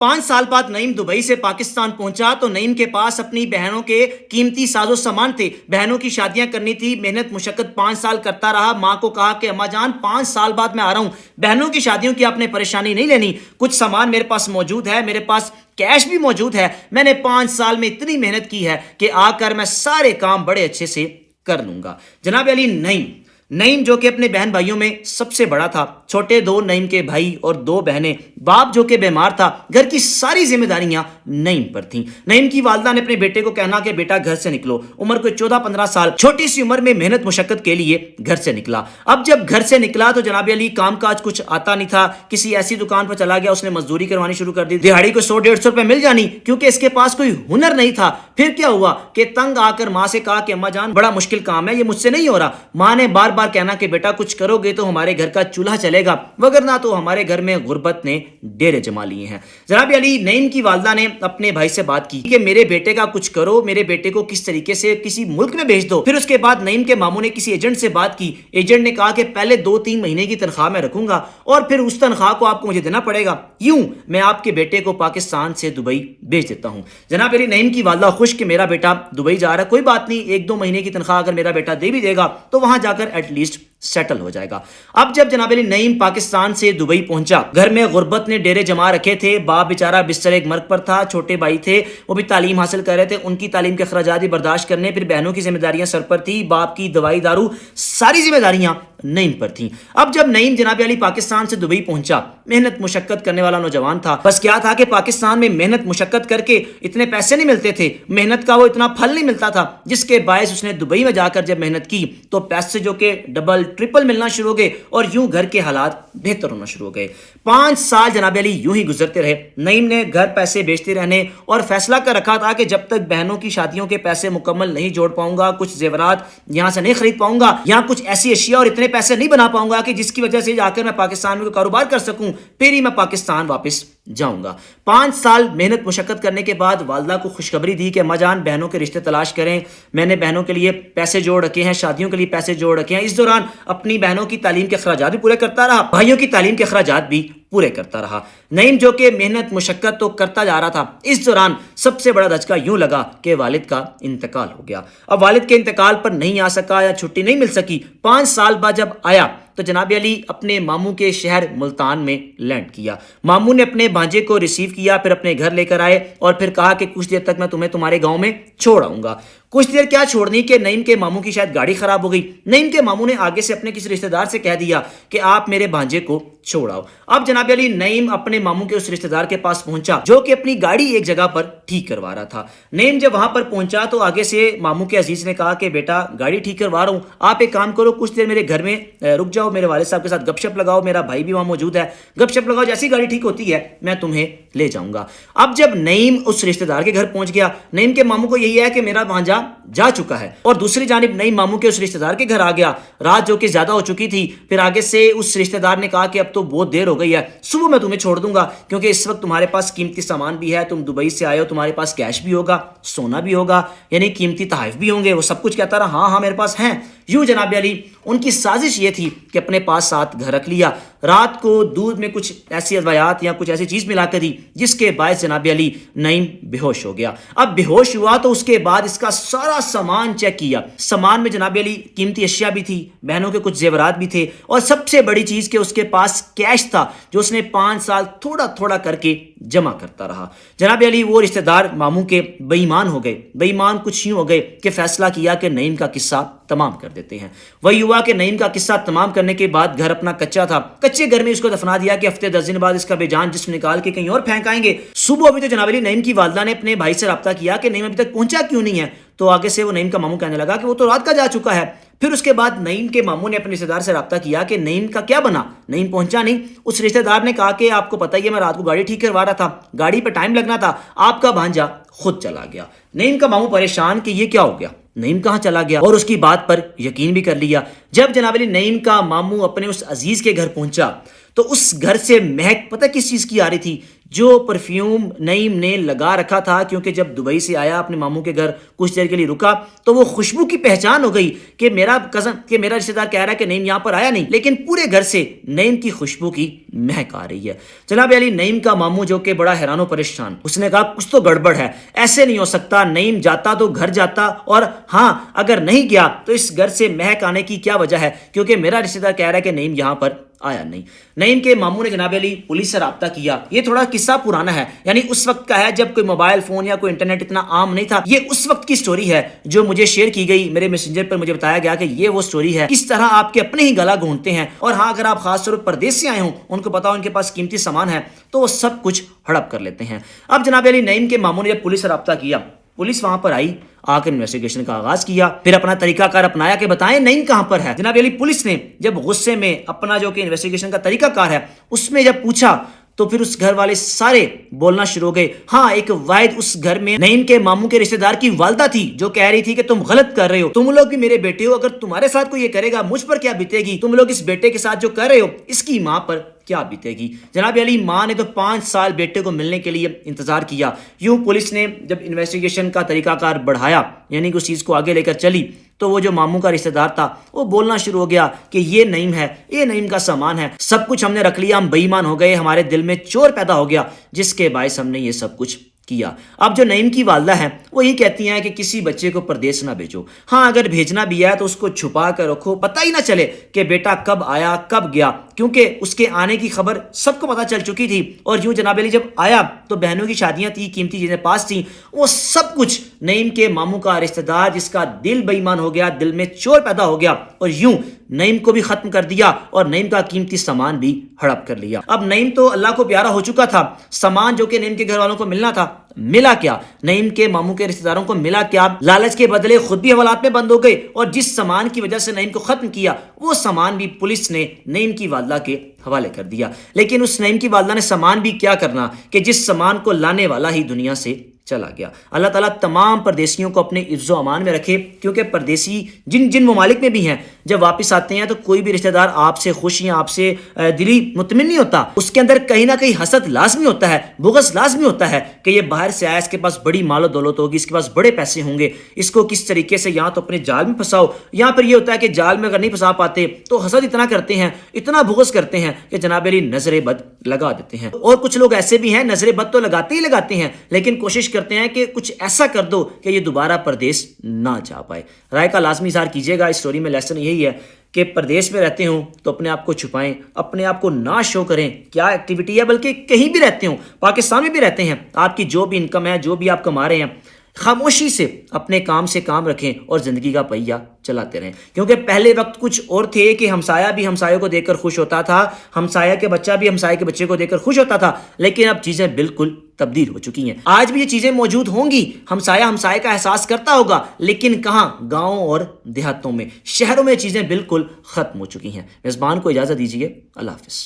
5 سال بعد نعیم دبئی سے پاکستان پہنچا تو نعیم کے پاس اپنی بہنوں کے قیمتی ساز و سامان تھے. بہنوں کی شادیاں کرنی تھی. محنت مشقت 5 سال کرتا رہا. ماں کو کہا کہ اماں جان 5 سال بعد میں آ رہا ہوں, بہنوں کی شادیوں کی آپ نے پریشانی نہیں لینی, کچھ سامان میرے پاس موجود ہے, میرے پاس کیش بھی موجود ہے, میں نے 5 سال میں اتنی محنت کی ہے کہ آ کر میں سارے کام بڑے اچھے سے کر لوں گا. جناب علی نعیم جو کہ اپنے بہن بھائیوں میں سب سے بڑا تھا, چھوٹے 2 نعیم کے بھائی اور 2 بہنیں, باپ جو کہ بیمار تھا, گھر کی ساری ذمہ داریاں نعیم پر تھیں. نعیم کی والدہ نے اپنے بیٹے کو کہنا کہ بیٹا گھر سے نکلو. عمر کوئی 14-15 سال, چھوٹی سی عمر میں محنت مشقت کے لیے گھر سے نکلا. اب جب گھر سے نکلا تو جناب علی کام کاج کچھ آتا نہیں تھا. کسی ایسی دکان پر چلا گیا, اس نے مزدوری کروانی شروع کر دی. دہاڑی کو 100-150 روپے مل جانی, کیونکہ اس کے پاس کوئی ہنر نہیں تھا. پھر کیا ہوا کہ تنگ آ کر ماں سے کہا کہ اماں جان بڑا مشکل کام ہے, یہ مجھ سے نہیں ہو رہا. ماں نے بار بار کہنا کہ بیٹا کچھ کرو گے تو ہمارے گھر کا چولہا چلے گا, وگرنہ تو ہمارے گھر میں غربت نے ڈیرے جما لیے ہیں. جناب علی نعیم کی والدہ نے اپنے بھائی سے بات کی کہ میرے بیٹے کا کچھ کرو, میرے بیٹے کو کس طریقے سے کسی ملک میں بھیج دو. پھر اس کے بعد نعیم کے ماموں نے کسی ایجنٹ سے بات کی. ایجنٹ نے کہا کہ پہلے 2-3 مہینے کی تنخواہ میں رکھوں گا اور پھر اس تنخواہ کو آپ کو مجھے دینا پڑے گا, یوں میں آپ کے بیٹے کو پاکستان سے دبئی بھیج دیتا ہوں. جناب علی نعیم کی والدہ خوش کہ میرا بیٹا دبئی جا رہا ہے, کوئی بات نہیں, 1-2 مہینے کی تنخواہ اگر میرا بیٹا دے بھی دے گا تو وہاں جا کر ایٹ لیسٹ سیٹل ہو جائے گا. اب جب جناب علی نعیم پاکستان سے دبئی پہنچا, گھر میں غربت نے ڈیرے جما رکھے تھے. باپ بیچارہ بستر ایک مرگ پر تھا, چھوٹے بھائی تھے وہ بھی تعلیم حاصل کر رہے تھے, ان کی تعلیم کے اخراجات بھی برداشت کرنے, پھر بہنوں کی ذمہ داریاں سر پر تھی, باپ کی دوائی دارو ساری ذمہ داریاں نعیم پر تھیں. اب جب نعیم جناب علی پاکستان سے دبئی پہنچا, محنت مشقت کرنے والا نوجوان تھا. بس کیا تھا کہ پاکستان میں محنت مشقت کر کے اتنے پیسے نہیں ملتے تھے, محنت کا وہ اتنا پھل نہیں ملتا تھا, جس کے باعث اس نے دبئی میں جا کر جب محنت کی تو پیسے جو کہ ڈبل ٹرپل ملنا شروع ہو گئے اور یوں گھر کے حالات بہتر ہونا شروع ہو گئے. 5 سال جناب علی یوں ہی گزرتے رہے. نعیم نے گھر پیسے بیچتے رہنے اور فیصلہ کر رکھا تھا کہ جب تک بہنوں کی شادیوں کے پیسے مکمل نہیں جوڑ پاؤں گا, کچھ زیورات یہاں سے نہیں خرید پاؤں گا, یہاں کچھ ایسی اشیاء اور اتنے پیسے نہیں بنا پاؤں گا کہ جس کی وجہ سے جا کر میں پاکستان میں کوئی کاروبار کر سکوں, پھر ہی میں پاکستان واپس جاؤں گا. 5 سال محنت مشقت کرنے کے بعد والدہ کو خوشخبری دی کہ اماں جان بہنوں کے رشتے تلاش کریں, میں نے بہنوں کے لیے پیسے جوڑ رکھے ہیں, شادیوں کے لیے پیسے جوڑ رکھے ہیں. اس دوران اپنی بہنوں کی تعلیم کے اخراجات بھی پورے کرتا رہا, بھائیوں کی تعلیم کے اخراجات بھی پورے کرتا رہا. نعیم جو کہ محنت مشقت تو کرتا جا رہا تھا, اس دوران سب سے بڑا دھچکا یوں لگا کہ والد کا انتقال ہو گیا. اب والد کے انتقال پر نہیں آ سکا یا چھٹی نہیں مل سکی. 5 سال بعد جب آیا تو جناب علی اپنے ماموں کے شہر ملتان میں لینڈ کیا. ماموں نے اپنے بھانجے کو ریسیو کیا, پھر اپنے گھر لے کر آئے اور پھر کہا کہ کچھ دیر تک میں تمہیں تمہارے گاؤں میں چھوڑ آؤں گا. کچھ دیر کیا چھوڑنی کہ نعیم کے ماموں کی شاید گاڑی خراب ہو گئی. نعیم کے ماموں نے آگے سے اپنے کسی رشتہ دار سے کہہ دیا کہ آپ میرے بھانجے کو چھوڑ آؤ. اب جناب علی نعیم اپنے ماموں کے اس رشتہ دار کے پاس پہنچا جو کہ اپنی گاڑی ایک جگہ پر ٹھیک کروا رہا تھا. نعیم جب وہاں پر پہنچا تو آگے سے ماموں کے عزیز نے کہا کہ بیٹا گاڑی ٹھیک کروا رہا ہوں, آپ ایک کام کرو, کچھ دیر میرے گھر میں رک جاؤ, میرے والد صاحب کے ساتھ گپ شپ لگاؤ, میرا بھائی بھی وہاں موجود ہے, گپ شپ لگاؤ, جیسی گاڑی ٹھیک ہوتی ہے میں تمہیں لے جاؤں گا. اب جب نعیم اس رشتہ دار کے گھر پہنچ گیا, نعیم کے ماموں کو یہی ہے کہ میرا بھانجا جا چکا ہے, اور دوسری جانب نعیم ماموں کے اس رشتہ دار کے گھر آ گیا. رات جو کہ زیادہ ہو چکی تھی, پھر آگے سے اس رشتہ دار نے کہا کہ اب تو بہت دیر ہو گئی ہے, صبح میں تمہیں چھوڑ دوں گا, کیونکہ اس وقت تمہارے پاس قیمتی سامان بھی ہے, تم دبئی سے آئے ہو, تمہارے پاس کیش بھی ہوگا, سونا بھی ہوگا, یعنی قیمتی تحائف بھی ہوں گے. وہ سب کچھ کہتا رہا ہاں ہاں میرے پاس ہیں. یوں جناب علی ان کی سازش یہ تھی کہ اپنے پاس ساتھ گھر رکھ لیا. رات کو دودھ میں کچھ ایسی ادویات یا کچھ ایسی چیز ملا کر دی جس کے باعث جناب علی نعیم بے ہوش ہو گیا. اب بے ہوش ہوا تو اس کے بعد اس کا سارا سامان چیک کیا. سامان میں جناب علی قیمتی اشیاء بھی تھی, بہنوں کے کچھ زیورات بھی تھے, اور سب سے بڑی چیز کہ اس کے پاس کیش تھا جو اس نے 5 سال تھوڑا تھوڑا کر کے جمع کرتا رہا. جناب علی وہ رشتہ دار ماموں کے بے ایمان ہو گئے. بے ایمان کچھ یوں ہو گئے کہ فیصلہ کیا کہ نعیم کا قصہ تمام کر دیتے ہیں. وہی ہوا کہ نعیم کا قصہ تمام کرنے کے بعد گھر اپنا کچا تھا, کچے گھر میں اس کو دفنا دیا کہ ہفتے 10 دن بعد اس کا بے جان جسم نکال کے کہیں اور پھینک آئیں گے. صبح ابھی تو جناب علی نعیم کی والدہ نے اپنے بھائی سے رابطہ کیا کہ نعیم ابھی تک پہنچا کیوں نہیں ہے, تو آگے سے وہ نعیم کا ماموں کہنے لگا کہ وہ تو رات کا جا چکا ہے. پھر اس کے بعد نعیم کے ماموں نے اپنے رشتہ دار سے رابطہ کیا کہ نعیم کا کیا بنا, نعیم پہنچا نہیں. اس رشتہ دار نے کہا کہ آپ کو پتہ ہی ہے میں رات کو گاڑی ٹھیک کروا رہا تھا, گاڑی پہ ٹائم لگنا تھا, آپ کا بھانجا خود چلا گیا. نعیم کا ماموں پریشان کہ یہ کیا ہو گیا, نعیم کہاں چلا گیا, اور اس کی بات پر یقین بھی کر لیا. جب جناب علی نعیم کا ماموں اپنے اس عزیز کے گھر پہنچا تو اس گھر سے مہک پتہ کس چیز کی آ رہی تھی؟ جو پرفیوم نعیم نے لگا رکھا تھا، کیونکہ جب دبئی سے آیا اپنے ماموں کے گھر کچھ دیر کے لیے رکا تو وہ خوشبو کی پہچان ہو گئی کہ میرا رشتہ دار کہہ رہا ہے کہ نعیم یہاں پر آیا نہیں، لیکن پورے گھر سے نعیم کی خوشبو کی مہک آ رہی ہے۔ جناب علی، نعیم کا ماموں جو کہ بڑا حیران و پریشان، اس نے کہا کچھ تو گڑبڑ ہے، ایسے نہیں ہو سکتا، نعیم جاتا تو گھر جاتا، اور ہاں اگر نہیں گیا تو اس گھر سے مہک آنے کی کیا وجہ ہے، کیونکہ میرا رشتہ دار کہہ رہا ہے کہ نعیم یہاں پر آیا نہیں۔ نعیم کے ماموں نے جناب علی پولیس سے رابطہ کیا۔ یہ تھوڑا قصہ پرانا ہے، یعنی اس وقت کا ہے جب کوئی موبائل فون یا کوئی انٹرنیٹ اتنا عام نہیں تھا۔ یہ اس وقت کی سٹوری ہے جو مجھے شیئر کی گئی، میرے میسنجر پر مجھے بتایا گیا کہ یہ وہ سٹوری ہے، کس طرح آپ کے اپنے ہی گلا گھونٹتے ہیں، اور ہاں اگر آپ خاص طور پر پردیس سے آئے ہوں، ان کو پتا ہو ان کے پاس قیمتی سامان ہے، تو وہ سب کچھ ہڑپ کر لیتے ہیں۔ اب جناب علی، نعیم کے ماموں نے جب پولیس سے رابطہ کیا، پولیس وہاں پر آئی، آ کر انویسٹیگیشن کا آغاز کیا، پھر اپنا طریقہ کار اپنایا کہ بتائیں نعیم کہاں پر ہے۔ جناب علی، پولیس نے جب غصے میں اپنا جو کہ انویسٹیگیشن کا طریقہ کار ہے اس میں جب پوچھا تو پھر اس گھر والے سارے بولنا شروع ہو گئے۔ ہاں ایک واحد اس گھر میں نعیم کے ماموں کے رشتہ دار کی والدہ تھی جو کہہ رہی تھی کہ تم غلط کر رہے ہو، تم لوگ بھی میرے بیٹے ہو، اگر تمہارے ساتھ کوئی یہ کرے گا مجھ پر کیا بیتے گی، تم لوگ اس بیٹے کے ساتھ جو کر رہے ہو اس کی ماں پر کیا بیتے گی۔ جناب علی، ماں نے تو 5 سال بیٹے کو ملنے کے لیے انتظار کیا۔ یوں پولیس نے جب انویسٹیگیشن کا طریقہ کار بڑھایا، یعنی کہ اس چیز کو آگے لے کر چلی، تو وہ جو ماموں کا رشتہ دار تھا وہ بولنا شروع ہو گیا کہ یہ نعیم ہے، یہ نعیم کا سامان ہے، سب کچھ ہم نے رکھ لیا، ہم بے ایمان ہو گئے، ہمارے دل میں چور پیدا ہو گیا جس کے باعث ہم نے یہ سب کچھ کیا۔ اب جو نعیم کی والدہ ہیں وہ یہ کہتی ہیں کہ کسی بچے کو پردیس نہ بھیجو، ہاں اگر بھیجنا بھی ہے تو اس کو چھپا کر رکھو، پتہ ہی نہ چلے کہ بیٹا کب آیا کب گیا، کیونکہ اس کے آنے کی خبر سب کو پتہ چل چکی تھی۔ اور یوں جناب علی جب آیا تو بہنوں کی شادیاں تھیں، قیمتی چیزیں پاس تھیں، وہ سب کچھ نعیم کے ماموں کا رشتہ دار جس کا دل بے ایمان ہو گیا، دل میں چور پیدا ہو گیا، اور یوں نعیم کو بھی ختم کر دیا اور نعیم کا قیمتی سامان بھی ہڑپ کر لیا۔ اب نعیم تو اللہ کو پیارا ہو چکا تھا، سامان جو کہ نعیم کے گھر والوں کو ملنا تھا ملا کیا؟ نعیم کے ماموں کے رشتہ داروں کو ملا کیا؟ لالچ کے بدلے خود بھی حوالات میں بند ہو گئے، اور جس سامان کی وجہ سے نعیم کو ختم کیا وہ سامان بھی پولیس نے نعیم کی والدہ کے حوالے کر دیا۔ لیکن اس نعیم کی والدہ نے سامان بھی کیا کرنا کہ جس سامان کو لانے والا ہی دنیا سے چلا گیا۔ اللہ تعالیٰ تمام پردیسیوں کو اپنے عز و امان میں رکھے، کیونکہ پردیسی جن ممالک میں بھی ہیں جب واپس آتے ہیں تو کوئی بھی رشتہ دار آپ سے خوش یا آپ سے دلی مطمئن نہیں ہوتا، اس کے اندر کہیں نہ کہیں حسد لازمی ہوتا ہے، بغض لازمی ہوتا ہے کہ یہ باہر سے آیا، اس کے پاس بڑی مال و دولت ہوگی، اس کے پاس بڑے پیسے ہوں گے، اس کو کس طریقے سے یہاں تو اپنے جال میں پھنساؤ۔ یہاں پر یہ ہوتا ہے کہ جال میں اگر نہیں پھنسا پاتے تو حسد اتنا کرتے ہیں، اتنا بغض کرتے ہیں کہ جناب علی نظر بد لگا دیتے ہیں۔ اور کچھ لوگ ایسے بھی ہیں نظر بد تو لگاتے ہی لگاتے ہیں، لیکن کوشش کرتے ہیں کہ کچھ ایسا کر دو کہ یہ دوبارہ پردیس نہ جا پائے۔ رائے کا لازمی اظہار کیجیے گا۔ اس سٹوری میں لیسن یہی ہے کہ پردیس میں رہتے ہوں تو اپنے آپ کو چھپائیں، اپنے آپ کو نہ شو کریں کیا ایکٹیویٹی ہے، بلکہ کہیں بھی رہتے ہوں، پاکستان میں بھی رہتے ہیں، آپ کی جو بھی انکم ہے، جو بھی آپ کما رہے ہیں، خاموشی سے اپنے کام سے کام رکھیں اور زندگی کا پہیہ چلاتے رہیں، کیونکہ پہلے وقت کچھ اور تھے کہ ہمسایہ بھی ہمسایوں کو دیکھ کر خوش ہوتا تھا، ہمسایہ کے بچہ بھی ہمسایہ کے بچے کو دیکھ کر خوش ہوتا تھا، لیکن اب چیزیں بالکل تبدیل ہو چکی ہیں۔ آج بھی یہ چیزیں موجود ہوں گی، ہمسایہ ہمسایہ کا احساس کرتا ہوگا، لیکن کہاں؟ گاؤں اور دیہاتوں میں، شہروں میں چیزیں بالکل ختم ہو چکی ہیں۔ میزبان کو اجازت دیجیے، اللہ حافظ۔